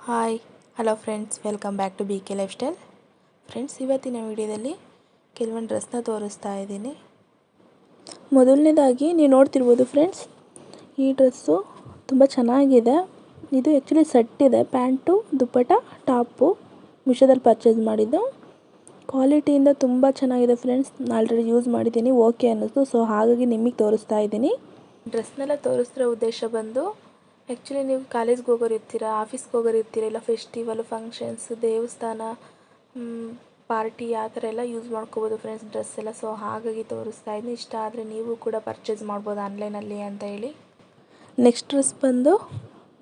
Hi hello friends, welcome back to B K lifestyle. Friends, ಇವತ್ತಿನ ವಿಡಿಯೋದಲ್ಲಿ ಕೆಲವೊಂದು ಡ್ರೆಸ್ನ ತೋರಿಸ್ತಾ ಇದ್ದೀನಿ. ಮೊದಲನೇದಾಗಿ ನೀವು ನೋಡ್ತಿರ್ಬೋದು ಫ್ರೆಂಡ್ಸ್, ಈ ಡ್ರೆಸ್ಸು ತುಂಬ ಚೆನ್ನಾಗಿದೆ. ಇದು ಆ್ಯಕ್ಚುಲಿ ಸೆಟ್ ಇದೆ, ಪ್ಯಾಂಟು ದುಪ್ಪಟ ಟಾಪು. ಮಿಶೋದಲ್ಲಿ ಪರ್ಚೇಸ್ ಮಾಡಿದ್ದು. ಕ್ವಾಲಿಟಿಯಿಂದ ತುಂಬ ಚೆನ್ನಾಗಿದೆ ಫ್ರೆಂಡ್ಸ್. ನಾನು ಆಲ್ರೆಡಿ ಯೂಸ್ ಮಾಡಿದ್ದೀನಿ, ಓಕೆ ಅನ್ನಿಸ್ತು. ಸೊ ಹಾಗಾಗಿ ನಿಮಗೆ ತೋರಿಸ್ತಾ ಇದ್ದೀನಿ. ಡ್ರೆಸ್ನೆಲ್ಲ ತೋರಿಸ್ತಿರೋ ಉದ್ದೇಶ ಬಂದು, ಆ್ಯಕ್ಚುಲಿ ನೀವು ಕಾಲೇಜ್ಗೆ ಹೋಗೋರು ಇರ್ತೀರ, ಆಫೀಸ್ಗೆ ಹೋಗೋರು ಇರ್ತೀರ, ಇಲ್ಲ ಫೆಸ್ಟಿವಲ್ ಫಂಕ್ಷನ್ಸ್, ದೇವಸ್ಥಾನ, ಪಾರ್ಟಿ ಆ ಥರ ಎಲ್ಲ ಯೂಸ್ ಮಾಡ್ಕೋಬೋದು ಫ್ರೆಂಡ್ಸ್ ಡ್ರೆಸ್ ಎಲ್ಲ. ಸೊ ಹಾಗಾಗಿ ತೋರಿಸ್ತಾ ಇದ್ದೀನಿ. ಇಷ್ಟ ಆದರೆ ನೀವು ಕೂಡ ಪರ್ಚೇಸ್ ಮಾಡ್ಬೋದು ಆನ್ಲೈನಲ್ಲಿ ಅಂತ ಹೇಳಿ. ನೆಕ್ಸ್ಟ್ ಡ್ರೆಸ್ ಬಂದು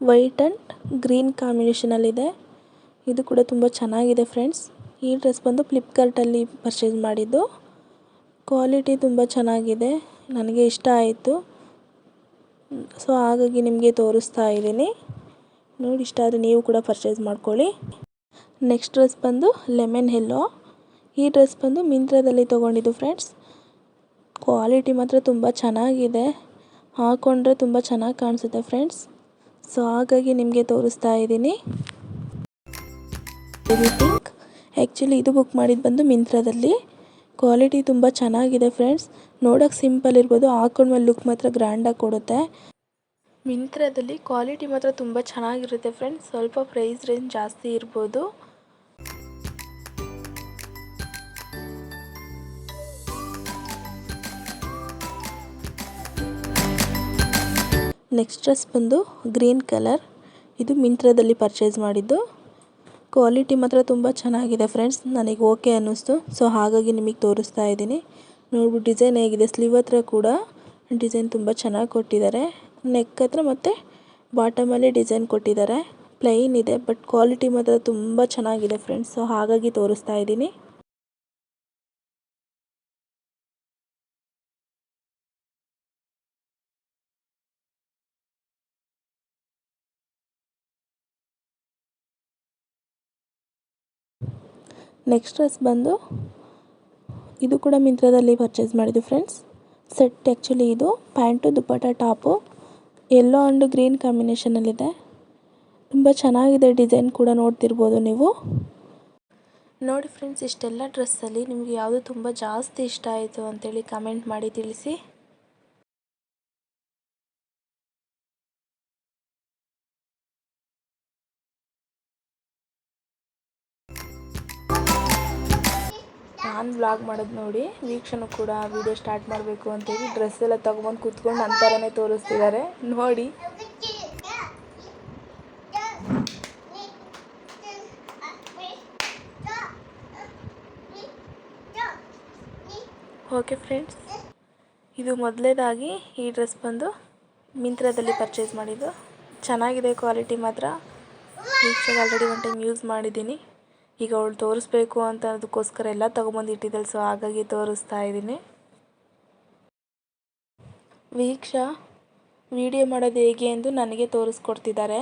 ವೈಟ್ ಆ್ಯಂಡ್ ಗ್ರೀನ್ ಕಾಂಬಿನೇಷನಲ್ಲಿದೆ. ಇದು ಕೂಡ ತುಂಬ ಚೆನ್ನಾಗಿದೆ ಫ್ರೆಂಡ್ಸ್. ಈ ಡ್ರೆಸ್ ಬಂದು ಫ್ಲಿಪ್ಕಾರ್ಟಲ್ಲಿ ಪರ್ಚೇಸ್ ಮಾಡಿದ್ದು. ಕ್ವಾಲಿಟಿ ತುಂಬ ಚೆನ್ನಾಗಿದೆ, ನನಗೆ ಇಷ್ಟ ಆಯಿತು. ಸೊ ಹಾಗಾಗಿ ನಿಮಗೆ ತೋರಿಸ್ತಾ ಇದ್ದೀನಿ. ನೋಡಿ, ಇಷ್ಟ ಆದರೆ ನೀವು ಕೂಡ ಪರ್ಚೇಸ್ ಮಾಡ್ಕೊಳ್ಳಿ. ನೆಕ್ಸ್ಟ್ ಡ್ರೆಸ್ ಬಂದು ಲೆಮನ್ ಯೆಲ್ಲೋ. ಈ ಡ್ರೆಸ್ ಬಂದು ಮಿಂತ್ರಾದಲ್ಲಿ ತೊಗೊಂಡಿದ್ದು ಫ್ರೆಂಡ್ಸ್. ಕ್ವಾಲಿಟಿ ಮಾತ್ರ ತುಂಬ ಚೆನ್ನಾಗಿದೆ, ಹಾಕ್ಕೊಂಡ್ರೆ ತುಂಬ ಚೆನ್ನಾಗಿ ಕಾಣಿಸುತ್ತೆ ಫ್ರೆಂಡ್ಸ್. ಸೊ ಹಾಗಾಗಿ ನಿಮಗೆ ತೋರಿಸ್ತಾ ಇದ್ದೀನಿ. ಪಿಂಕ್. ಆ್ಯಕ್ಚುಲಿ ಇದು ಬುಕ್ ಮಾಡಿದ್ದು ಬಂದು ಮಿಂತ್ರಾದಲ್ಲಿ. ಕ್ವಾಲಿಟಿ ತುಂಬ ಚೆನ್ನಾಗಿದೆ ಫ್ರೆಂಡ್ಸ್. ನೋಡೋಕೆ ಸಿಂಪಲ್ ಇರ್ಬೋದು, ಹಾಕೊಂಡ್ಮೇಲೆ ಲುಕ್ ಮಾತ್ರ ಗ್ರ್ಯಾಂಡಾಗಿ ಕೊಡುತ್ತೆ. ಮಿಂತ್ರಾದಲ್ಲಿ ಕ್ವಾಲಿಟಿ ಮಾತ್ರ ತುಂಬ ಚೆನ್ನಾಗಿರುತ್ತೆ ಫ್ರೆಂಡ್ಸ್. ಸ್ವಲ್ಪ ಪ್ರೈಸ್ ರೇಂಜ್ ಜಾಸ್ತಿ ಇರ್ಬೋದು. ನೆಕ್ಸ್ಟ್ ಡ್ರೆಸ್ ಬಂದು ಗ್ರೀನ್ ಕಲರ್. ಇದು ಮಿಂತ್ರಾದಲ್ಲಿ ಪರ್ಚೇಸ್ ಮಾಡಿದ್ದು. ಕ್ವಾಲಿಟಿ ಮಾತ್ರ ತುಂಬ ಚೆನ್ನಾಗಿದೆ ಫ್ರೆಂಡ್ಸ್, ನನಗೆ ಓಕೆ ಅನ್ನಿಸ್ತು. ಸೊ ಹಾಗಾಗಿ ನಿಮಗೆ ತೋರಿಸ್ತಾ ಇದ್ದೀನಿ. ನೋಡ್ಬಿಟ್ಟು ಡಿಸೈನ್ ಹೇಗಿದೆ, ಸ್ಲೀವ್ ಹತ್ರ ಕೂಡ ಡಿಸೈನ್ ತುಂಬ ಚೆನ್ನಾಗಿ ಕೊಟ್ಟಿದ್ದಾರೆ. ನೆಕ್ ಹತ್ರ ಮತ್ತು ಬಾಟಮಲ್ಲಿ ಡಿಸೈನ್ ಕೊಟ್ಟಿದ್ದಾರೆ. ಪ್ಲೈನ್ ಇದೆ, ಬಟ್ ಕ್ವಾಲಿಟಿ ಮಾತ್ರ ತುಂಬ ಚೆನ್ನಾಗಿದೆ ಫ್ರೆಂಡ್ಸ್. ಸೊ ಹಾಗಾಗಿ ತೋರಿಸ್ತಾ ಇದ್ದೀನಿ. ನೆಕ್ಸ್ಟ್ ಡ್ರೆಸ್ ಬಂದು ಇದು ಕೂಡ ಮಿಂತ್ರಾದಲ್ಲಿ ಪರ್ಚೇಸ್ ಮಾಡಿದ್ದು ಫ್ರೆಂಡ್ಸ್. ಸೆಟ್ ಆ್ಯಕ್ಚುಲಿ ಇದು pant dupatta top. Yellow and green ಕಾಂಬಿನೇಷನಲ್ಲಿದೆ. ತುಂಬ ಚೆನ್ನಾಗಿದೆ, ಡಿಸೈನ್ ಕೂಡ ನೋಡ್ತಿರ್ಬೋದು ನೀವು. ನೋಡಿ ಫ್ರೆಂಡ್ಸ್, ಇಷ್ಟೆಲ್ಲ ಡ್ರೆಸ್ಸಲ್ಲಿ ನಿಮಗೆ ಯಾವುದು ತುಂಬ ಜಾಸ್ತಿ ಇಷ್ಟ ಆಯಿತು ಅಂತೇಳಿ ಕಮೆಂಟ್ ಮಾಡಿ ತಿಳಿಸಿ. ನಾನು ವ್ಲಾಗ್ ಮಾಡೋದು ನೋಡಿ ವೀಕ್ಷಣೆ ಕೂಡ ವಿಡಿಯೋ ಸ್ಟಾರ್ಟ್ ಮಾಡಬೇಕು ಅಂತೇಳಿ ಡ್ರೆಸ್ ಎಲ್ಲ ತೊಗೊಂಬಂದು ಕೂತ್ಕೊಂಡು ನನ್ನ ಥರನೇ ತೋರಿಸ್ತಿದ್ದಾರೆ ನೋಡಿ. ಓಕೆ ಫ್ರೆಂಡ್ಸ್, ಇದು ಮೊದಲೇದಾಗಿ ಈ ಡ್ರೆಸ್ ಬಂದು ಮಿಂತ್ರಾದಲ್ಲಿ ಪರ್ಚೇಸ್ ಮಾಡಿದ್ದು. ಚೆನ್ನಾಗಿದೆ ಕ್ವಾಲಿಟಿ ಮಾತ್ರ. ವೀಕ್ಷೆಗೆ ಆಲ್ರೆಡಿ ಒನ್ ಟೈಮ್ ಯೂಸ್ ಮಾಡಿದ್ದೀನಿ. ಈಗ ಅವಳು ತೋರಿಸ್ಬೇಕು ಅಂತ ಅದಕ್ಕೋಸ್ಕರ ಎಲ್ಲ ತೊಗೊಂಬಂದು ಇಟ್ಟಿದ್ದಾಳೆ. ಸೊ ಹಾಗಾಗಿ ತೋರಿಸ್ತಾ ಇದ್ದೀನಿ. ವೀಕ್ಷಾ ವಿಡಿಯೋ ಮಾಡೋದು ಹೇಗೆ ಎಂದು ನನಗೆ ತೋರಿಸ್ಕೊಡ್ತಿದ್ದಾರೆ.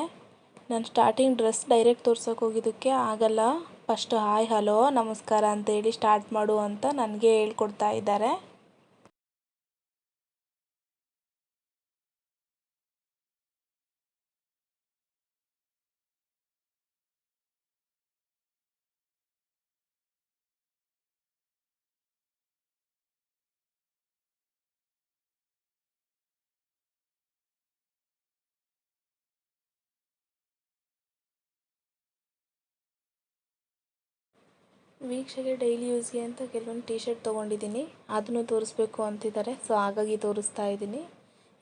ನಾನು ಸ್ಟಾರ್ಟಿಂಗ್ ಡ್ರೆಸ್ ಡೈರೆಕ್ಟ್ ತೋರ್ಸೋಕೆ ಹೋಗಿದ್ದಕ್ಕೆ ಆಗಲ್ಲ, ಫಸ್ಟ್ ಹಾಯ್ ಹಲೋ ನಮಸ್ಕಾರ ಅಂತೇಳಿ ಸ್ಟಾರ್ಟ್ ಮಾಡು ಅಂತ ನನಗೆ ಹೇಳ್ಕೊಡ್ತಾ ಇದ್ದಾರೆ. ವೀಕ್ಷೆಗೆ ಡೈಲಿ ಯೂಸ್ಗೆ ಅಂತ ಕೆಲವೊಂದು ಟಿ ಶರ್ಟ್ ತೊಗೊಂಡಿದ್ದೀನಿ, ಅದನ್ನು ತೋರಿಸ್ಬೇಕು ಅಂತಿದ್ದಾರೆ. ಸೊ ಹಾಗಾಗಿ ತೋರಿಸ್ತಾ ಇದ್ದೀನಿ.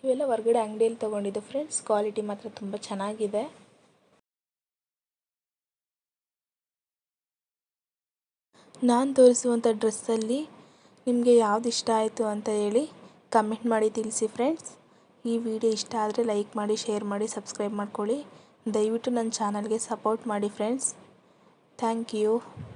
ಇವೆಲ್ಲ ಹೊರಗಡೆ ಅಂಗಡಿಯಲ್ಲಿ ತೊಗೊಂಡಿದ್ದು ಫ್ರೆಂಡ್ಸ್. ಕ್ವಾಲಿಟಿ ಮಾತ್ರ ತುಂಬ ಚೆನ್ನಾಗಿದೆ. ನಾನು ತೋರಿಸುವಂಥ ಡ್ರೆಸ್ಸಲ್ಲಿ ನಿಮಗೆ ಯಾವ್ದು ಇಷ್ಟ ಆಯಿತು ಅಂತ ಹೇಳಿ ಕಮೆಂಟ್ ಮಾಡಿ ತಿಳಿಸಿ ಫ್ರೆಂಡ್ಸ್. ಈ ವಿಡಿಯೋ ಇಷ್ಟ ಆದರೆ ಲೈಕ್ ಮಾಡಿ, ಶೇರ್ ಮಾಡಿ, ಸಬ್ಸ್ಕ್ರೈಬ್ ಮಾಡ್ಕೊಳ್ಳಿ. ದಯವಿಟ್ಟು ನನ್ನ ಚಾನಲ್ಗೆ ಸಪೋರ್ಟ್ ಮಾಡಿ ಫ್ರೆಂಡ್ಸ್. Thank you.